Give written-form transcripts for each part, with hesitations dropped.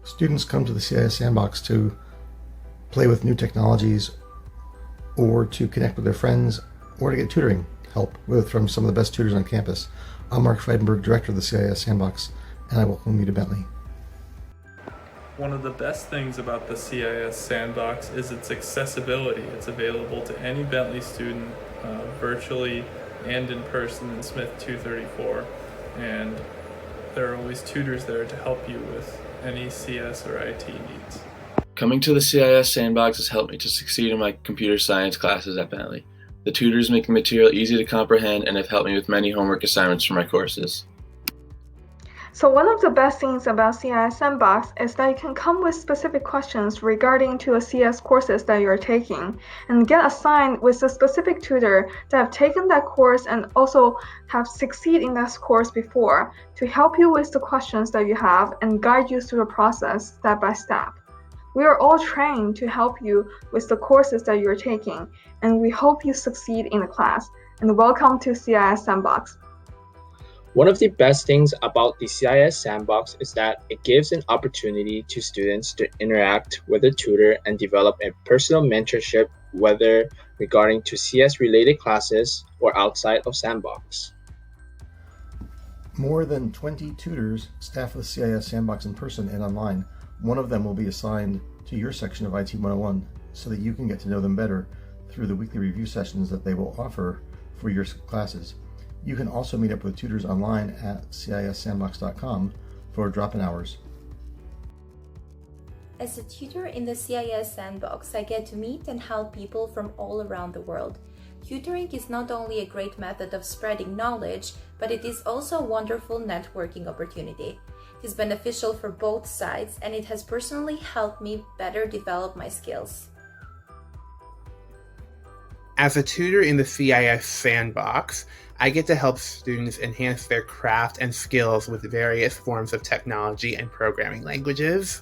Students come to the CIS Sandbox to play with new technologies or to connect with their friends or to get tutoring help from some of the best tutors on campus. I'm Mark Freidenberg, Director of the CIS Sandbox, and I welcome you to Bentley. One of the best things about the CIS Sandbox is its accessibility. It's available to any Bentley student virtually and in person in Smith 234, and there are always tutors there to help you with any CS or IT needs. Coming to the CIS Sandbox has helped me to succeed in my computer science classes at Bentley. The tutors make the material easy to comprehend and have helped me with many homework assignments for my courses. So one of the best things about CIS Sandbox is that you can come with specific questions regarding to a CS courses that you're taking and get assigned with a specific tutor that have taken that course and also have succeeded in that course before to help you with the questions that you have and guide you through the process step by step. We are all trained to help you with the courses that you're taking, and we hope you succeed in the class. And welcome to CIS Sandbox. One of the best things about the CIS Sandbox is that it gives an opportunity to students to interact with a tutor and develop a personal mentorship, whether regarding to CS-related classes or outside of Sandbox. More than 20 tutors staff the CIS Sandbox in person and online. One of them will be assigned to your section of IT 101 so that you can get to know them better through the weekly review sessions that they will offer for your classes. You can also meet up with tutors online at cissandbox.com for drop-in hours. As a tutor in the CIS Sandbox, I get to meet and help people from all around the world. Tutoring is not only a great method of spreading knowledge, but it is also a wonderful networking opportunity. It is beneficial for both sides, and it has personally helped me better develop my skills. As a tutor in the CIS Sandbox, I get to help students enhance their craft and skills with various forms of technology and programming languages.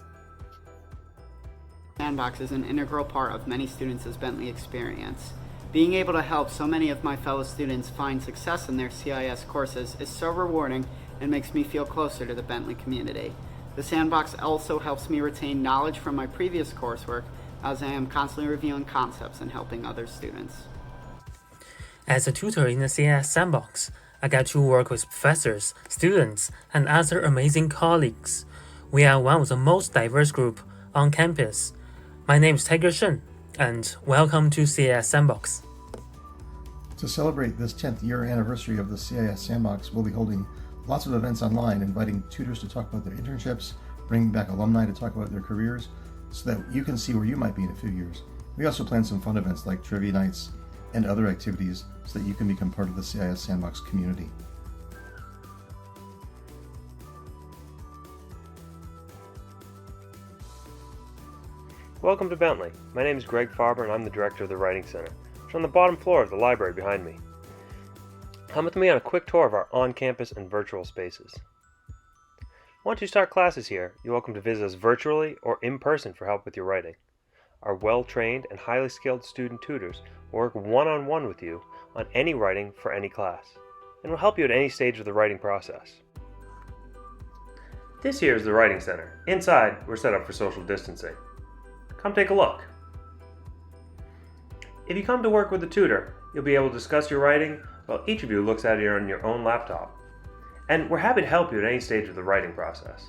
Sandbox is an integral part of many students' Bentley experience. Being able to help so many of my fellow students find success in their CIS courses is so rewarding and makes me feel closer to the Bentley community. The Sandbox also helps me retain knowledge from my previous coursework, as I am constantly reviewing concepts and helping other students. As a tutor in the CIS Sandbox, I get to work with professors, students, and other amazing colleagues. We are one of the most diverse groups on campus. My name is Tiger Shen, and welcome to CIS Sandbox. To celebrate this 10th year anniversary of the CIS Sandbox, we'll be holding lots of events online, inviting tutors to talk about their internships, bringing back alumni to talk about their careers, so that you can see where you might be in a few years. We also plan some fun events like trivia nights and other activities so that you can become part of the CIS Sandbox community. Welcome to Bentley. My name is Greg Farber and I'm the director of the Writing Center, which is on the bottom floor of the library behind me. Come with me on a quick tour of our on-campus and virtual spaces. Once you start classes here, you're welcome to visit us virtually or in person for help with your writing. Our well-trained and highly skilled student tutors will work one-on-one with you on any writing for any class, and will help you at any stage of the writing process. This here is the Writing Center. Inside, we're set up for social distancing. Come take a look. If you come to work with a tutor, you'll be able to discuss your writing while each of you looks at it on your own laptop. And we're happy to help you at any stage of the writing process.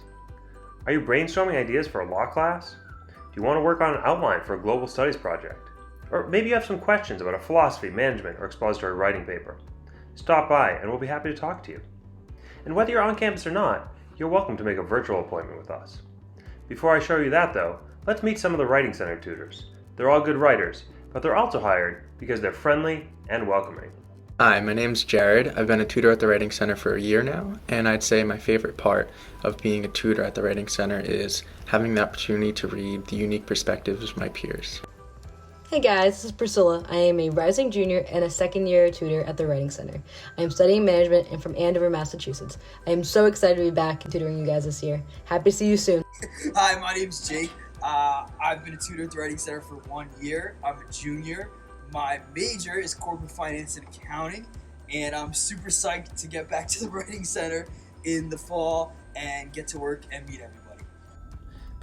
Are you brainstorming ideas for a law class? Do you want to work on an outline for a global studies project? Or maybe you have some questions about a philosophy, management, or expository writing paper. Stop by and we'll be happy to talk to you. And whether you're on campus or not, you're welcome to make a virtual appointment with us. Before I show you that though, let's meet some of the Writing Center tutors. They're all good writers, but they're also hired because they're friendly and welcoming. Hi, my name's Jared. I've been a tutor at the Writing Center for a year now, and I'd say my favorite part of being a tutor at the Writing Center is having the opportunity to read the unique perspectives of my peers. Hey guys, this is Priscilla. I am a rising junior and a second-year tutor at the Writing Center. I am studying management and from Andover, Massachusetts. I am so excited to be back and tutoring you guys this year. Happy to see you soon. Hi, my name's Jake. I've been a tutor at the Writing Center for 1 year. I'm a junior. My major is corporate finance and accounting, and I'm super psyched to get back to the Writing Center in the fall and get to work and meet everybody.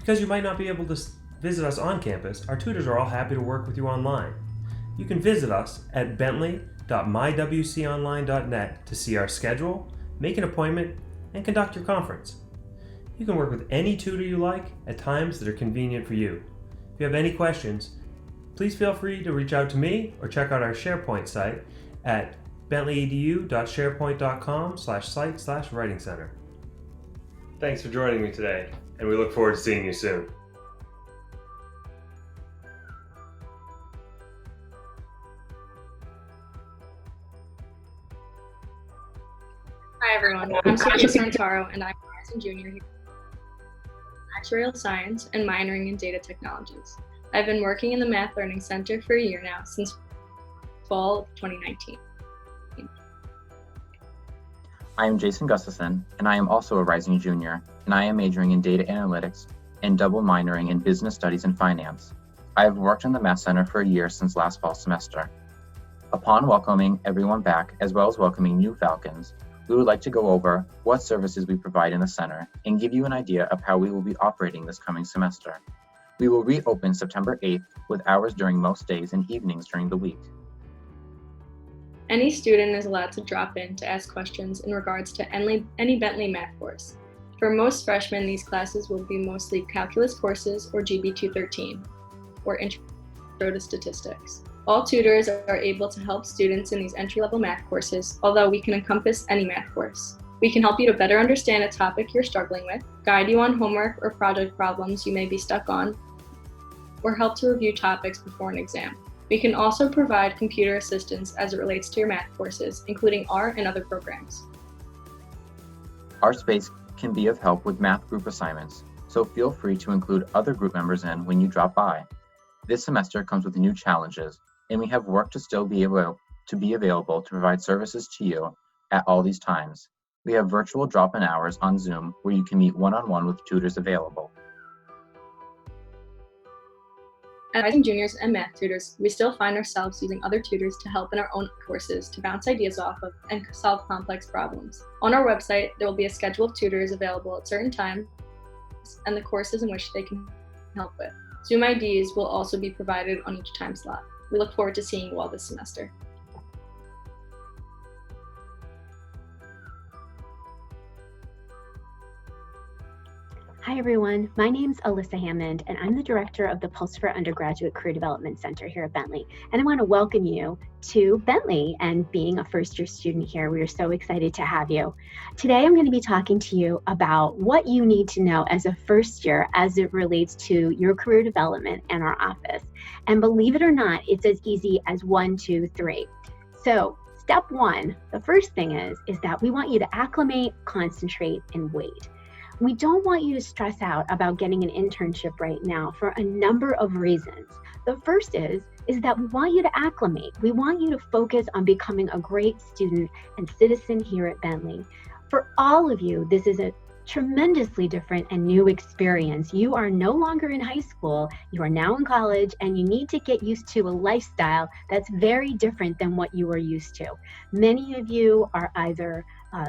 Because you might not be able to visit us on campus, our tutors are all happy to work with you online. You can visit us at bentley.mywconline.net to see our schedule, make an appointment, and conduct your conference. You can work with any tutor you like at times that are convenient for you. If you have any questions, please feel free to reach out to me or check out our SharePoint site at bentley.edu.sharepoint.com/site/writing center. Thanks for joining me today, and we look forward to seeing you soon. Hi everyone, I'm Sophia Santaro and I'm a rising junior here in actuarial science and minoring in data technologies. I've been working in the Math Learning Center for a year now, since fall of 2019. I am Jason Gustafson, and I am also a rising junior, and I am majoring in data analytics and double minoring in business studies and finance. I have worked in the Math Center for a year since last fall semester. Upon welcoming everyone back, as well as welcoming new Falcons, we would like to go over what services we provide in the center and give you an idea of how we will be operating this coming semester. We will reopen September 8th with hours during most days and evenings during the week. Any student is allowed to drop in to ask questions in regards to any Bentley math course. For most freshmen, these classes will be mostly calculus courses or GB 213, or Intro to Statistics. All tutors are able to help students in these entry-level math courses, although we can encompass any math course. We can help you to better understand a topic you're struggling with, guide you on homework or project problems you may be stuck on, or help to review topics before an exam. We can also provide computer assistance as it relates to your math courses, including R and other programs. Our space can be of help with math group assignments, so feel free to include other group members in when you drop by. This semester comes with new challenges, and we have work to still be available to provide services to you at all these times. We have virtual drop-in hours on Zoom where you can meet one-on-one with tutors available. As rising juniors and math tutors, we still find ourselves using other tutors to help in our own courses to bounce ideas off of and solve complex problems. On our website, there will be a schedule of tutors available at certain times and the courses in which they can help with. Zoom IDs will also be provided on each time slot. We look forward to seeing you all this semester. Hi everyone, my name's Alyssa Hammond and I'm the director of the Pulsifer Undergraduate Career Development Center here at Bentley. And I want to welcome you to Bentley, and being a first year student here, we are so excited to have you. Today I'm going to be talking to you about what you need to know as a first year as it relates to your career development and our office. And believe it or not, it's as easy as 1, 2, 3. So step one, the first thing is that we want you to acclimate, concentrate, and wait. We don't want you to stress out about getting an internship right now for a number of reasons. The first is that we want you to acclimate. We want you to focus on becoming a great student and citizen here at Bentley. For all of you, this is a tremendously different and new experience. You are no longer in high school, you are now in college, and you need to get used to a lifestyle that's very different than what you are used to. Many of you are either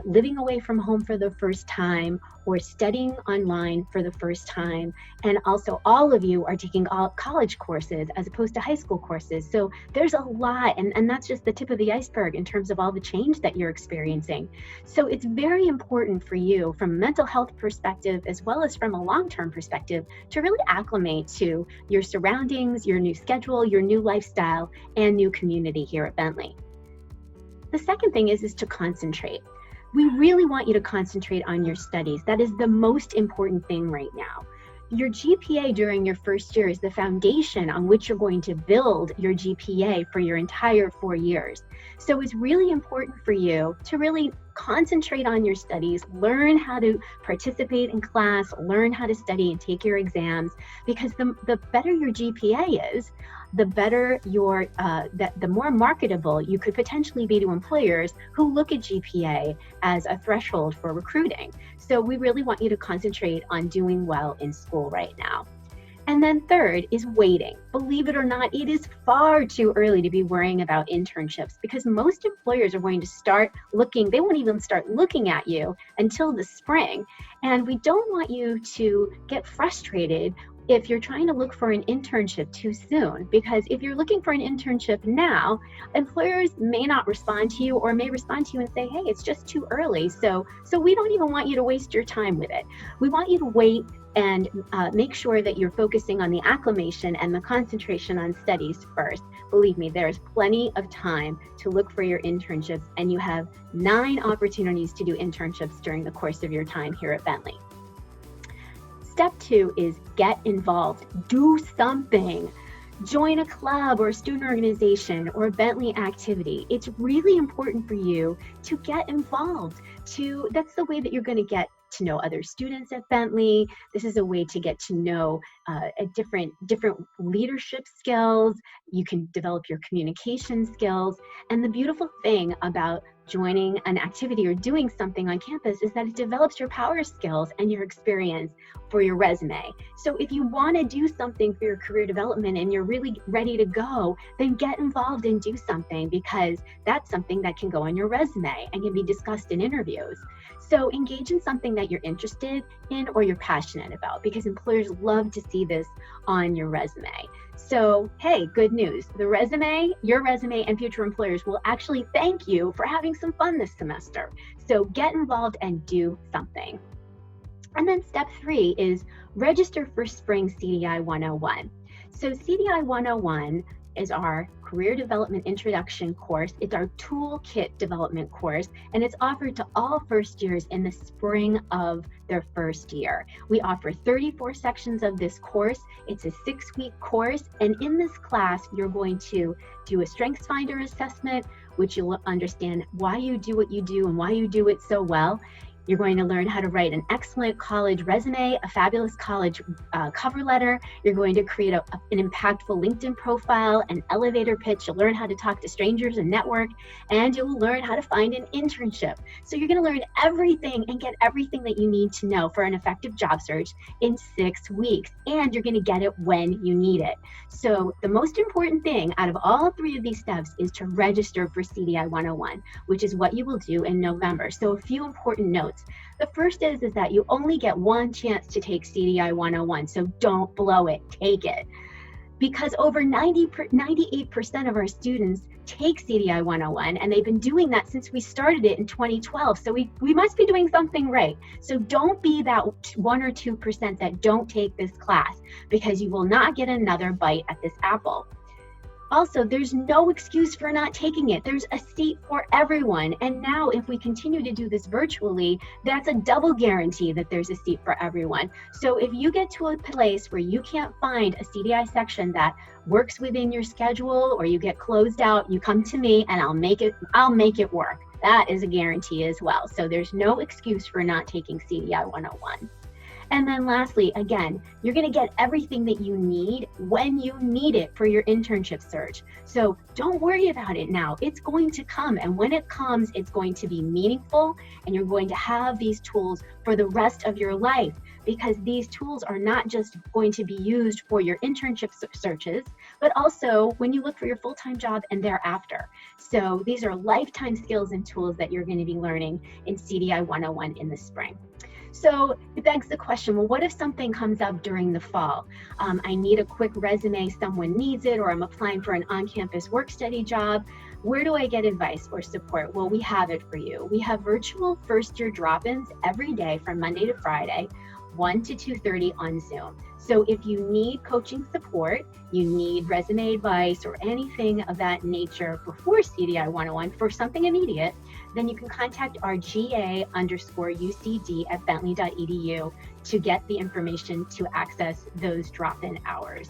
living away from home for the first time or studying online for the first time. And also all of you are taking all college courses as opposed to high school courses. So there's a lot, and that's just the tip of the iceberg in terms of all the change that you're experiencing. So it's very important for you from a mental health perspective, as well as from a long-term perspective, to really acclimate to your surroundings, your new schedule, your new lifestyle, and new community here at Bentley. The second thing is to concentrate. We really want you to concentrate on your studies. That is the most important thing right now. Your GPA during your first year is the foundation on which you're going to build your GPA for your entire 4 years. So it's really important for you to really concentrate on your studies, learn how to participate in class, learn how to study and take your exams, because the better your GPA is, the better the more marketable you could potentially be to employers who look at GPA as a threshold for recruiting. So we really want you to concentrate on doing well in school right now. And then third is waiting. Believe it or not, it is far too early to be worrying about internships because most employers are going to start looking, they won't even start looking at you until the spring. And we don't want you to get frustrated if you're trying to look for an internship too soon, because if you're looking for an internship now, employers may not respond to you or may respond to you and say, hey, it's just too early. So we don't even want you to waste your time with it. We want you to wait and make sure that you're focusing on the acclimation and the concentration on studies first. Believe me, there's plenty of time to look for your internships, and you have 9 opportunities to do internships during the course of your time here at Bentley. Step 2 is get involved. Do something. Join a club or a student organization or a Bentley activity. It's really important for you to get involved. That's the way that you're going to get to know other students at Bentley. This is a way to get to know different leadership skills. You can develop your communication skills. And the beautiful thing about joining an activity or doing something on campus is that it develops your power skills and your experience for your resume. So if you want to do something for your career development and you're really ready to go, then get involved and do something, because that's something that can go on your resume and can be discussed in interviews. So engage in something that you're interested in or you're passionate about, because employers love to see this on your resume. So, hey, good news. Your resume and future employers will actually thank you for having some fun this semester. So get involved and do something. And then step 3 is register for spring CDI 101. So CDI 101 is our Career Development Introduction course. It's our toolkit development course, and it's offered to all first years in the spring of their first year. We offer 34 sections of this course. It's a 6-week course, and in this class, you're going to do a Strengths Finder assessment, which you'll understand why you do what you do and why you do it so well. You're going to learn how to write an excellent college resume, a fabulous college cover letter. You're going to create an impactful LinkedIn profile, an elevator pitch. You'll learn how to talk to strangers and network, and you'll learn how to find an internship. So you're going to learn everything and get everything that you need to know for an effective job search in 6 weeks, and you're going to get it when you need it. So the most important thing out of all 3 of these steps is to register for CDI 101, which is what you will do in November. So a few important notes. The first is that you only get one chance to take CDI 101, so don't blow it, take it. Because over 98% of our students take CDI 101, and they've been doing that since we started it in 2012, so we must be doing something right. So don't be that 1 or 2% that don't take this class, because you will not get another bite at this apple. Also, there's no excuse for not taking it. There's a seat for everyone. And now if we continue to do this virtually, that's a double guarantee that there's a seat for everyone. So if you get to a place where you can't find a CDI section that works within your schedule, or you get closed out, you come to me and I'll make it work. That is a guarantee as well. So there's no excuse for not taking CDI 101. And then lastly, again, you're going to get everything that you need when you need it for your internship search. So don't worry about it now. It's going to come. And when it comes, it's going to be meaningful, and you're going to have these tools for the rest of your life, because these tools are not just going to be used for your internship searches, but also when you look for your full-time job and thereafter. So these are lifetime skills and tools that you're going to be learning in CDI 101 in the spring. So it begs the question, well, what if something comes up during the fall? I need a quick resume, someone needs it, or I'm applying for an on-campus work-study job. Where do I get advice or support? Well, we have it for you. We have virtual first-year drop-ins every day from Monday to Friday, 1 to 2:30 on Zoom. So if you need coaching support, you need resume advice or anything of that nature before CDI 101 for something immediate, then you can contact our GA_UCD@bentley.edu to get the information to access those drop-in hours.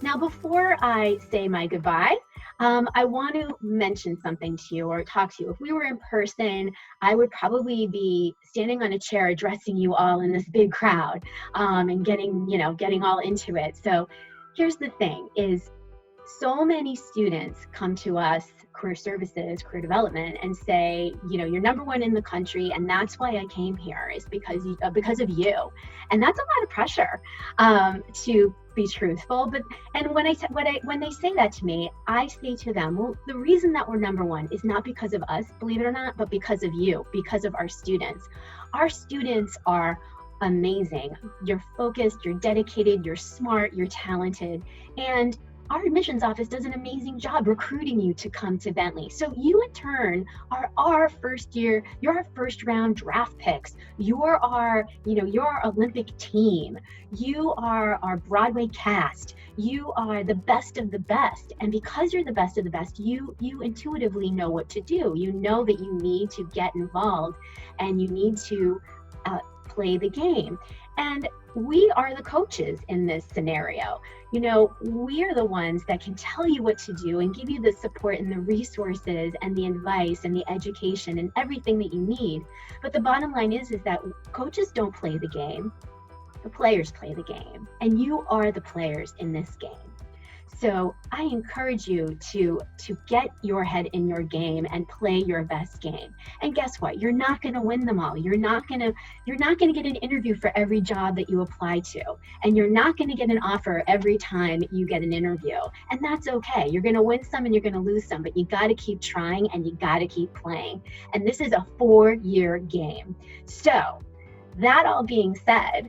Now, before I say my goodbye, I want to mention something to you or talk to you. If we were in person, I would probably be standing on a chair addressing you all in this big crowd and getting all into it. So here's the thing is, So many students come to us, career services, career development, and say, you're number one in the country, and that's why I came here, is because of you. And that's a lot of pressure to be truthful. And when they say that to me, I say to them, well, the reason that we're number one is not because of us, believe it or not, but because of you, because of our students. Our students are amazing. You're focused, you're dedicated, you're smart, you're talented, and our admissions office does an amazing job recruiting you to come to Bentley. So you in turn are our first round draft picks. You're our Olympic team. You are our Broadway cast. You are the best of the best. And because you're the best of the best, you intuitively know what to do. You know that you need to get involved and you need to play the game. And we are the coaches in this scenario. We are the ones that can tell you what to do and give you the support and the resources and the advice and the education and everything that you need. But the bottom line is that coaches don't play the game. The players play the game, and you are the players in this game. So I encourage you to get your head in your game and play your best game. And guess what? You're not going to win them all. You're not going to get an interview for every job that you apply to. And you're not going to get an offer every time you get an interview. And that's okay. You're going to win some and you're going to lose some, but you got to keep trying and you got to keep playing. And this is a 4-year game. So that all being said,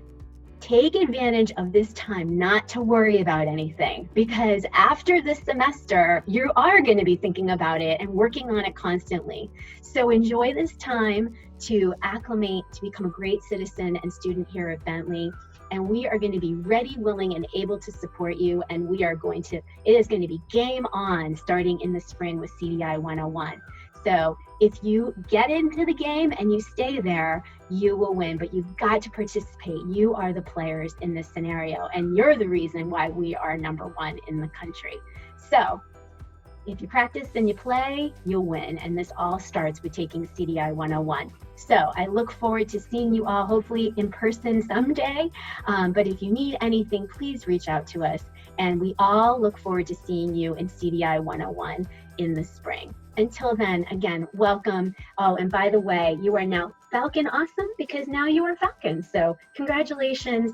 take advantage of this time not to worry about anything, because after this semester, you are going to be thinking about it and working on it constantly. So enjoy this time to acclimate, to become a great citizen and student here at Bentley. And we are going to be ready, willing, and able to support you. And it is going to be game on starting in the spring with CDI 101. So if you get into the game and you stay there, you will win, but you've got to participate. You are the players in this scenario, and you're the reason why we are number one in the country. So if you practice and you play, you'll win. And this all starts with taking CDI 101. So I look forward to seeing you all, hopefully in person someday. But if you need anything, please reach out to us. And we all look forward to seeing you in CDI 101 in the spring. Until then, again, welcome. Oh, and by the way, you are now Falcon Awesome because now you are Falcons. So congratulations,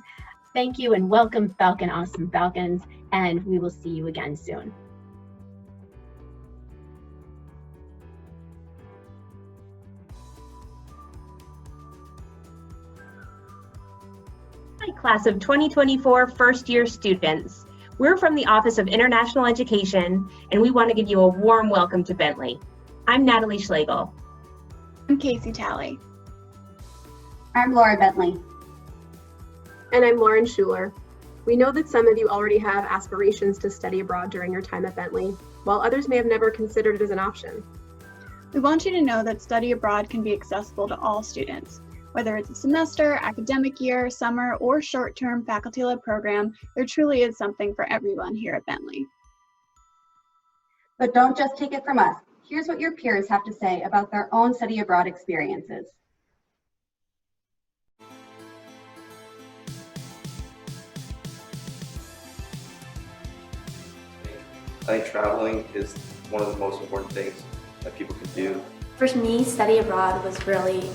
thank you, and welcome Falcon Awesome Falcons, and we will see you again soon. Hi, class of 2024 first-year students. We're from the Office of International Education, and we want to give you a warm welcome to Bentley. I'm Natalie Schlegel. I'm Casey Talley. I'm Laura Bentley. And I'm Lauren Schuler. We know that some of you already have aspirations to study abroad during your time at Bentley, while others may have never considered it as an option. We want you to know that study abroad can be accessible to all students. Whether it's a semester, academic year, summer, or short-term faculty-led program, there truly is something for everyone here at Bentley. But don't just take it from us. Here's what your peers have to say about their own study abroad experiences. I think traveling is one of the most important things that people can do. For me, study abroad was really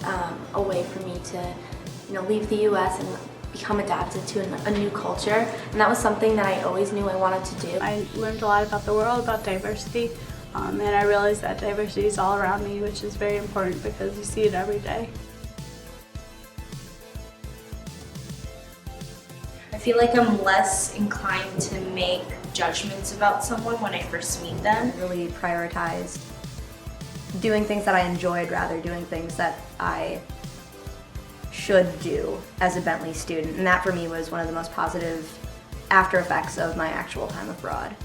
a way for me to, leave the U.S. and become adapted to a new culture, and that was something that I always knew I wanted to do. I learned a lot about the world, about diversity, and I realized that diversity is all around me, which is very important because you see it every day. I feel like I'm less inclined to make judgments about someone when I first meet them. I really prioritized doing things that I enjoyed rather doing things that I should do as a Bentley student, and that for me was one of the most positive after effects of my actual time abroad.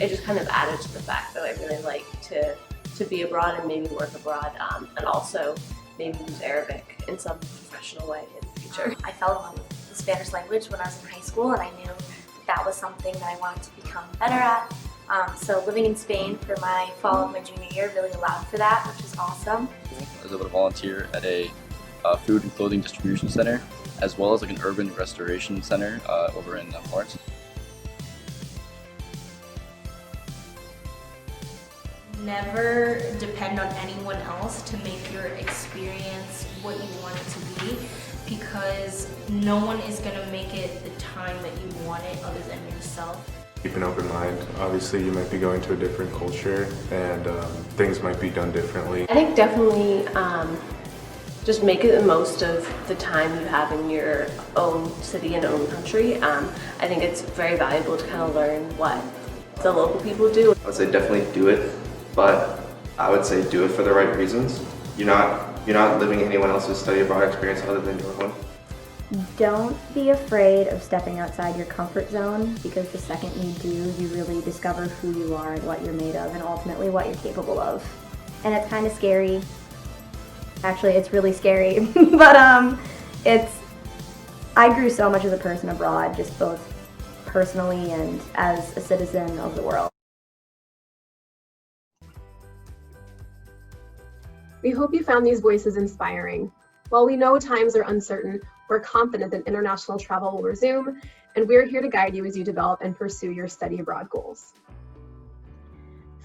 It just kind of added to the fact that I really like to be abroad and maybe work abroad, and also maybe use Arabic in some professional way in the future. I fell in love with the Spanish language when I was in high school, and I knew that was something that I wanted to become better at. So living in Spain for my fall of my junior year really allowed for that, which is awesome. I was able to volunteer at a food and clothing distribution center as well as like an urban restoration center over in Florence. Never depend on anyone else to make your experience what you want it to be, because no one is going to make it the time that you want it other than yourself. Keep an open mind. Obviously you might be going to a different culture and things might be done differently. I think definitely just make it the most of the time you have in your own city and own country. I think it's very valuable to kind of learn what the local people do. I would say definitely do it, but I would say do it for the right reasons. You're not living anyone else's study abroad experience other than your own. Don't be afraid of stepping outside your comfort zone, because the second you do, you really discover who you are and what you're made of and ultimately what you're capable of. And it's kind of scary. Actually, it's really scary, but I grew so much as a person abroad, just both personally and as a citizen of the world. We hope you found these voices inspiring. While we know times are uncertain, we're confident that international travel will resume, and we're here to guide you as you develop and pursue your study abroad goals.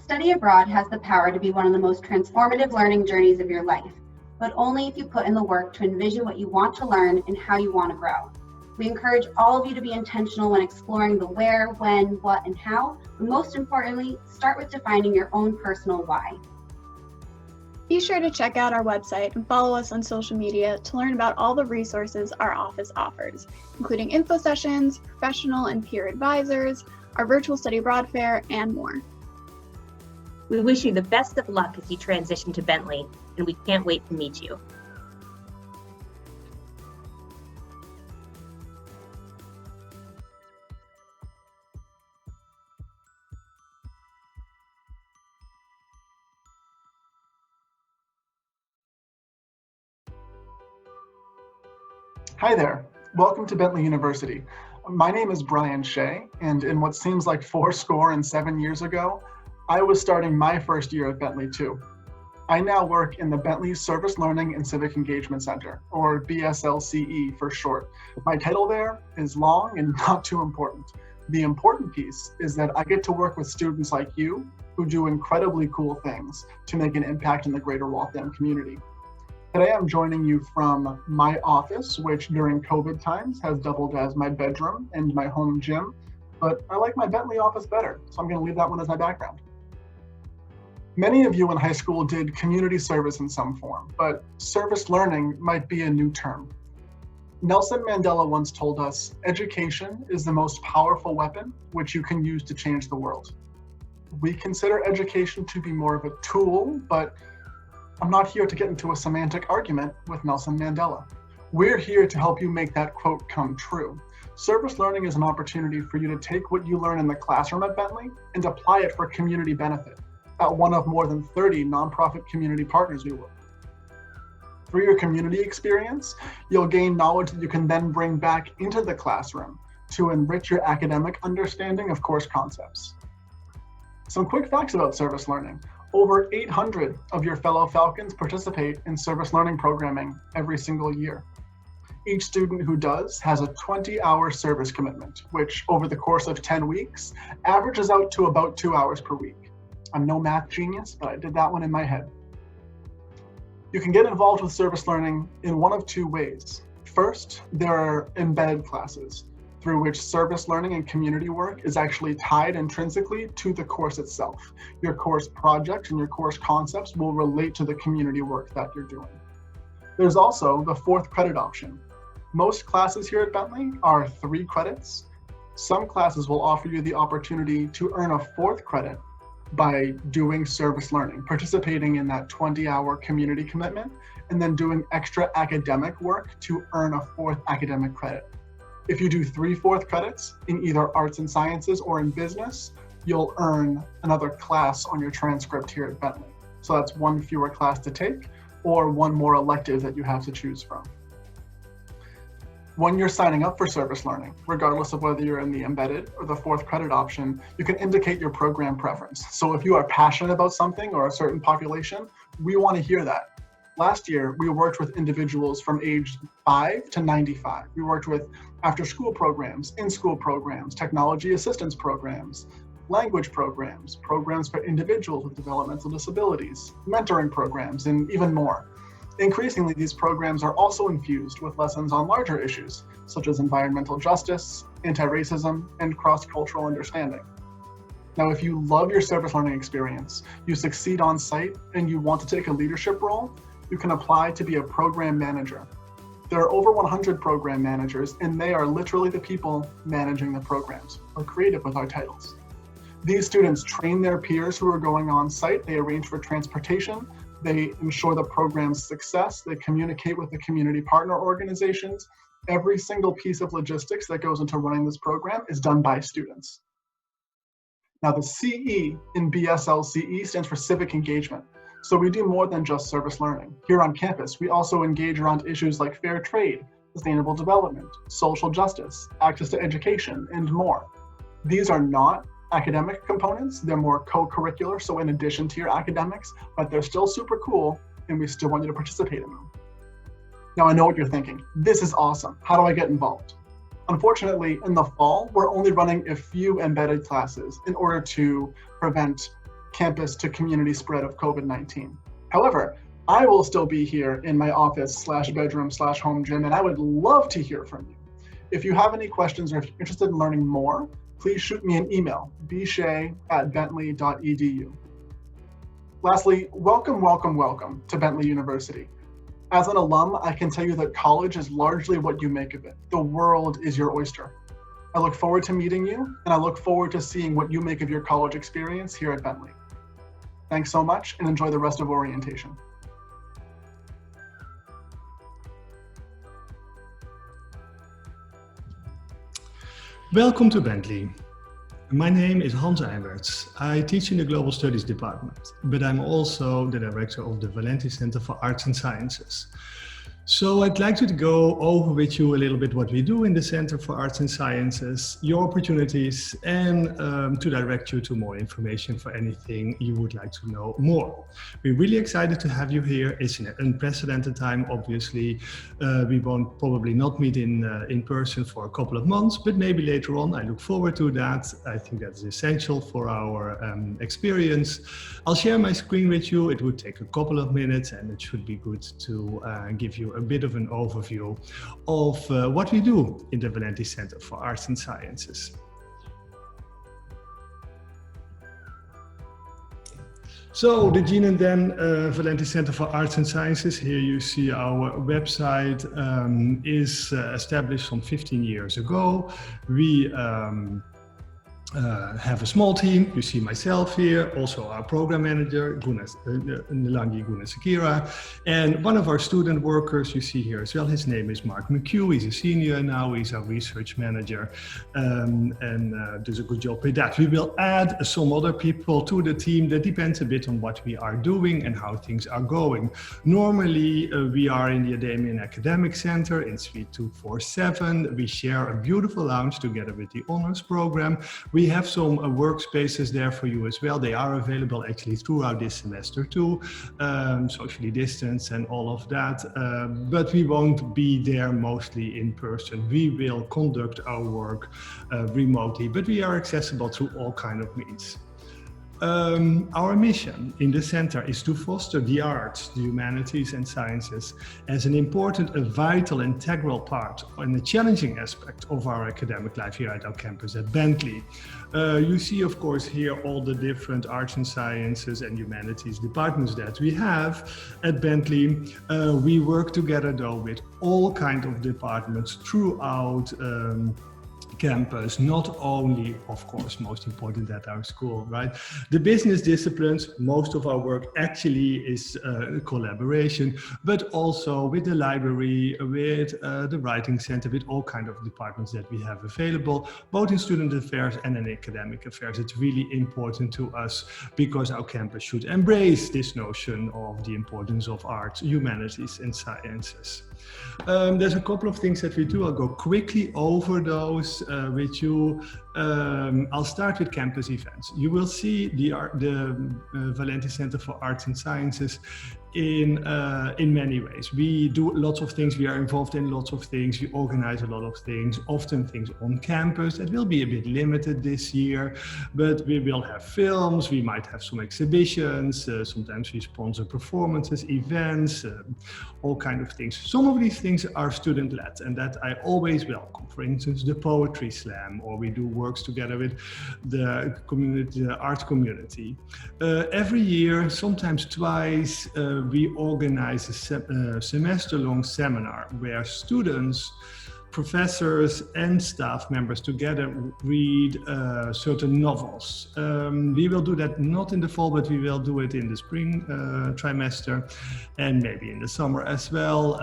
Study abroad has the power to be one of the most transformative learning journeys of your life, but only if you put in the work to envision what you want to learn and how you want to grow. We encourage all of you to be intentional when exploring the where, when, what, and how, but most importantly, start with defining your own personal why. Be sure to check out our website and follow us on social media to learn about all the resources our office offers, including info sessions, professional and peer advisors, our virtual study abroad fair, and more. We wish you the best of luck as you transition to Bentley, and we can't wait to meet you. Hi there, welcome to Bentley University. My name is Brian Shea, and in what seems like 7 years ago, I was starting my first year at Bentley too. I now work in the Bentley Service Learning and Civic Engagement Center, or BSLCE for short. My title there is long and not too important. The important piece is that I get to work with students like you who do incredibly cool things to make an impact in the greater Waltham community. Today I'm joining you from my office, which during COVID times has doubled as my bedroom and my home gym, but I like my Bentley office better, so I'm going to leave that one as my background. Many of you in high school did community service in some form, but service learning might be a new term. Nelson Mandela once told us, education is the most powerful weapon which you can use to change the world. We consider education to be more of a tool, but I'm not here to get into a semantic argument with Nelson Mandela. We're here to help you make that quote come true. Service learning is an opportunity for you to take what you learn in the classroom at Bentley and apply it for community benefit at one of more than 30 nonprofit community partners we work with. Through your community experience, you'll gain knowledge that you can then bring back into the classroom to enrich your academic understanding of course concepts. Some quick facts about service learning. Over 800 of your fellow Falcons participate in service learning programming every single year. Each student who does has a 20-hour service commitment, which over the course of 10 weeks averages out to about 2 hours per week. I'm no math genius, but I did that one in my head. You can get involved with service learning in one of two ways. First, there are embedded classes, through which service learning and community work is actually tied intrinsically to the course itself. Your course projects and your course concepts will relate to the community work that you're doing. There's also the 4th credit option. Most classes here at Bentley are 3 credits. Some classes will offer you the opportunity to earn a 4th credit by doing service learning, participating in that 20-hour community commitment, and then doing extra academic work to earn a 4th academic credit. If you do 3 4th credits in either arts and sciences or in business, you'll earn another class on your transcript here at Bentley. So that's 1 fewer class to take or 1 more elective that you have to choose from. When you're signing up for service learning, regardless of whether you're in the embedded or the 4th credit option, you can indicate your program preference. So if you are passionate about something or a certain population, we want to hear that. Last year, we worked with individuals from age 5 to 95. We worked with after-school programs, in-school programs, technology assistance programs, language programs, programs for individuals with developmental disabilities, mentoring programs, and even more. Increasingly, these programs are also infused with lessons on larger issues, such as environmental justice, anti-racism, and cross-cultural understanding. Now, if you love your service learning experience, you succeed on site, and you want to take a leadership role, you can apply to be a program manager. There are over 100 program managers, and they are literally the people managing the programs. We're creative with our titles. These students train their peers who are going on site, they arrange for transportation, they ensure the program's success, they communicate with the community partner organizations. Every single piece of logistics that goes into running this program is done by students. Now, the CE in BSL-CE stands for civic engagement. So we do more than just service learning. Here on campus, we also engage around issues like fair trade, sustainable development, social justice, access to education, and more. These are not academic components, they're more co-curricular, so in addition to your academics, but they're still super cool, and we still want you to participate in them. Now, I know what you're thinking. This is awesome. How do I get involved? Unfortunately, in the fall, we're only running a few embedded classes in order to prevent campus to community spread of COVID-19. However, I will still be here in my office / bedroom / home gym, and I would love to hear from you. If you have any questions or if you're interested in learning more, please shoot me an email, bshay@bentley.edu. Lastly, welcome to Bentley University. As an alum, I can tell you that college is largely what you make of it. The world is your oyster. I look forward to meeting you, and I look forward to seeing what you make of your college experience here at Bentley. Thanks so much, and enjoy the rest of orientation. Welcome to Bentley. My name is Hans Eyberts. I teach in the Global Studies Department, but I'm also the director of the Valenti Center for Arts and Sciences. So I'd like to go over with you a little bit what we do in the Center for Arts and Sciences, your opportunities, and to direct you to more information for anything you would like to know more. We're really excited to have you here. It's an unprecedented time, obviously. We won't probably not meet in person for a couple of months, but maybe later on. I look forward to that. I think that's essential for our experience. I'll share my screen with you. It would take a couple of minutes, and it should be good to give you a bit of an overview of what we do in the Valenti Center for Arts and Sciences. So the Jean and Dan Valenti Center for Arts and Sciences, here you see our website, is established some 15 years ago. We have a small team. You see myself here, also our program manager, Nilangi Gunasekera, and one of our student workers you see here as well. His name is Mark McHugh. He's a senior now. He's our research manager and does a good job with that. We will add some other people to the team. That depends a bit on what we are doing and how things are going. Normally, we are in the Academia and Academic Center in Suite 247. We share a beautiful lounge together with the honors program. We have some workspaces there for you as well. They are available actually throughout this semester too, socially distanced and all of that, but we won't be there mostly in person. We will conduct our work remotely, but we are accessible through all kinds of means. Our mission in the center is to foster the arts, the humanities and sciences as an important, a vital, integral part and a challenging aspect of our academic life here at our campus at Bentley. You see, of course, here all the different arts and sciences and humanities departments that we have at Bentley. We work together though with all kinds of departments throughout campus, not only, of course, most important at our school, right? The business disciplines, most of our work actually is collaboration, but also with the library, with the writing center, with all kinds of departments that we have available, both in student affairs and in academic affairs. It's really important to us because our campus should embrace this notion of the importance of arts, humanities, and sciences. There's a couple of things that we do. I'll go quickly over those with you. I'll start with campus events. You will see the Valenti Center for Arts and Sciences in many ways. We do lots of things, we are involved in lots of things, we organize a lot of things, often things on campus. That will be a bit limited this year, but we will have films, we might have some exhibitions, sometimes we sponsor performances, events, all kind of things. Some of these things are student-led, and that I always welcome. For instance, the Poetry Slam, or we do works together with the community, the art community. Every year, sometimes twice, we organize a semester-long seminar where students, professors and staff members together read certain novels. We will do that not in the fall, but we will do it in the spring trimester and maybe in the summer as well.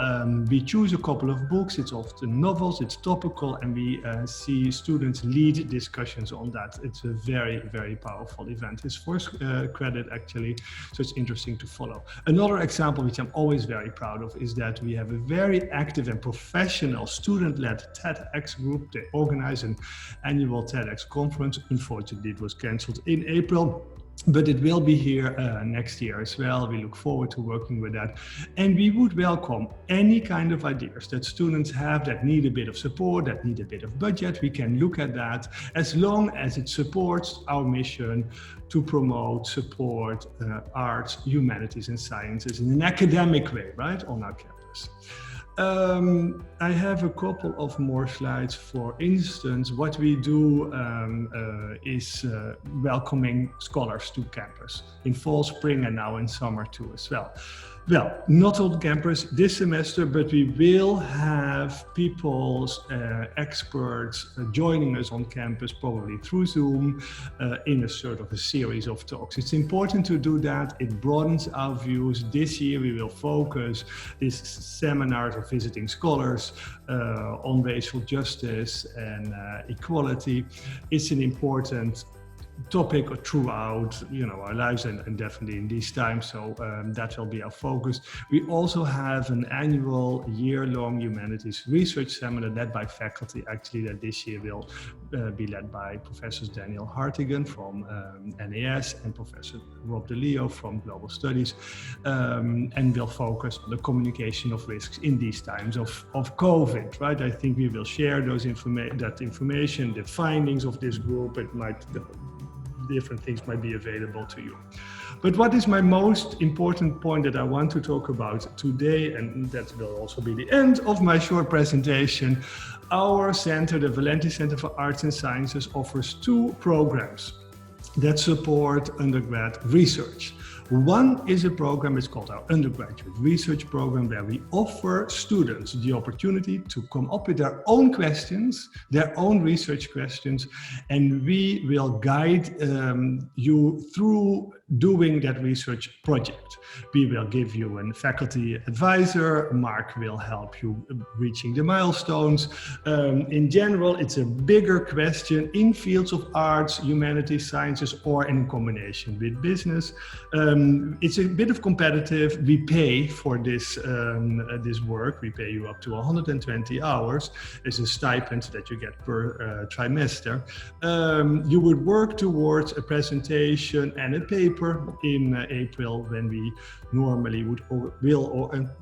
We choose a couple of books. It's often novels, it's topical, and we see students lead discussions on that. It's a very, very powerful event. It's first credit actually, so it's interesting to follow. Another example, which I'm always very proud of, is that we have a very active and professional student-led TEDx group. They organize an annual TEDx conference. Unfortunately, it was cancelled in April, but it will be here next year as well. We look forward to working with that. And we would welcome any kind of ideas that students have that need a bit of support, that need a bit of budget. We can look at that as long as it supports our mission to promote, support arts, humanities and sciences in an academic way, right, on our campus. I have a couple of more slides. For instance, what we do is welcoming scholars to campus in fall, spring, and now in summer too as well. Well, not on campus this semester, but we will have people, experts joining us on campus, probably through Zoom, in a sort of a series of talks. It's important to do that. It broadens our views. This year we will focus these seminars of visiting scholars on racial justice and equality. It's an important topic throughout, our lives and definitely in these times. So that will be our focus. We also have an annual year-long humanities research seminar led by faculty, actually, that this year will be led by Professors Daniel Hartigan from NAS and Professor Rob DeLeo from Global Studies, and will focus on the communication of risks in these times of COVID, right? I think we will share that information, the findings of this group. Different things might be available to you. But what is my most important point that I want to talk about today, and that will also be the end of my short presentation, our center, the Valenti Center for Arts and Sciences, offers two programs that support undergrad research. One is a program, it's called our undergraduate research program, where we offer students the opportunity to come up with their own questions, their own research questions, and we will guide you through doing that research project. We will give you a faculty advisor. Mark will help you reaching the milestones. In general, it's a bigger question in fields of arts, humanities, sciences, or in combination with business. It's a bit of competitive. We pay for this work. We pay you up to 120 hours as a stipend that you get per trimester. You would work towards a presentation and a paper in April, when we normally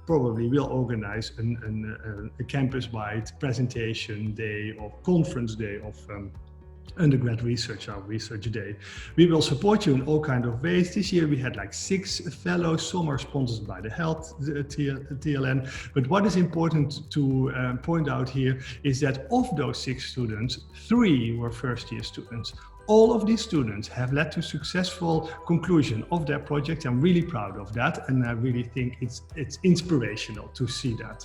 probably will organize a campus-wide presentation day or conference day of undergrad research, our research day. We will support you in all kinds of ways. This year we had like 6 fellows. Some are sponsored by the Health TLN. But what is important to point out here is that of those 6 students, 3 were first-year students. All of these students have led to successful conclusion of their project. I'm really proud of that, and I really think it's inspirational to see that.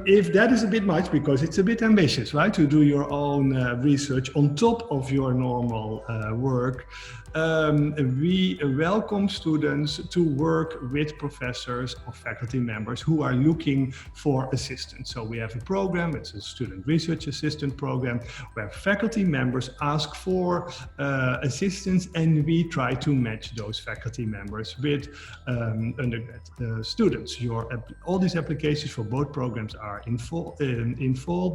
If that is a bit much, because it's a bit ambitious, right, to do your own research on top of your normal work, we welcome students to work with professors or faculty members who are looking for assistance. So we have a program, it's a student research assistant program, where faculty members ask for assistance, and we try to match those faculty members with undergrad students. All these applications for both programs are in fall.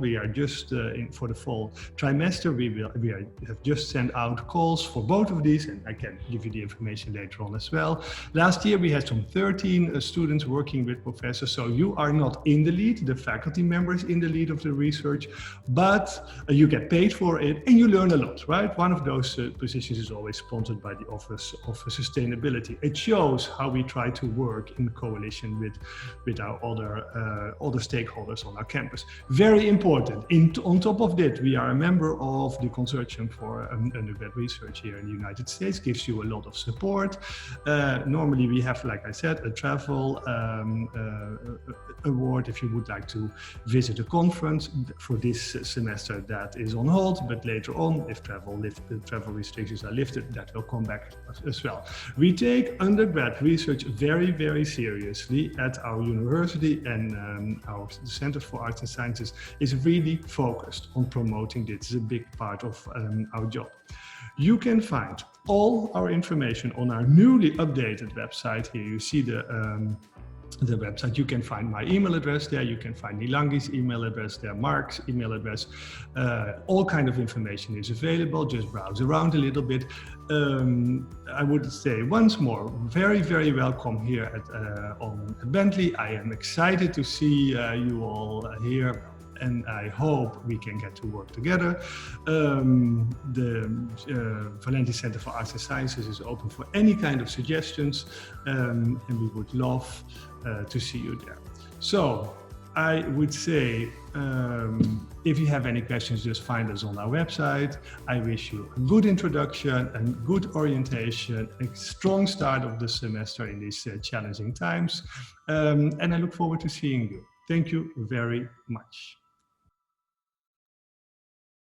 We are just for the fall trimester. We have just sent out calls for both of these, and I can give you the information later on as well. Last year we had some 13 students working with professors, so you are not in the lead, the faculty members in the lead of the research, but you get paid for it and you learn a lot, right? One of those positions is always sponsored by the Office of Sustainability. It shows how we try to work in coalition with our other stakeholders on our campus. Very important. On top of that, we are a member of the Consortium for Undergrad Research here in the United States, gives you a lot of support. Normally we have, like I said, a travel award if you would like to visit a conference. For this semester that is on hold, but later on, if travel restrictions are lifted, that will come back as well. We take undergrad research very, very seriously at our university, and our Center for Arts and Sciences is really focused on promoting this. It's a big part of our job. You can find all our information on our newly updated website. Here you see the website. You can find my email address there. You can find Nilangi's email address there, Mark's email address. All kind of information is available. Just browse around a little bit. I would say once more, very, very welcome here on Bentley. I am excited to see you all here, and I hope we can get to work together. The Valenti Center for Arts and Sciences is open for any kind of suggestions, and we would love to see you there. So I would say, if you have any questions, just find us on our website. I wish you a good introduction and good orientation, a strong start of the semester in these challenging times, and I look forward to seeing you. Thank you very much.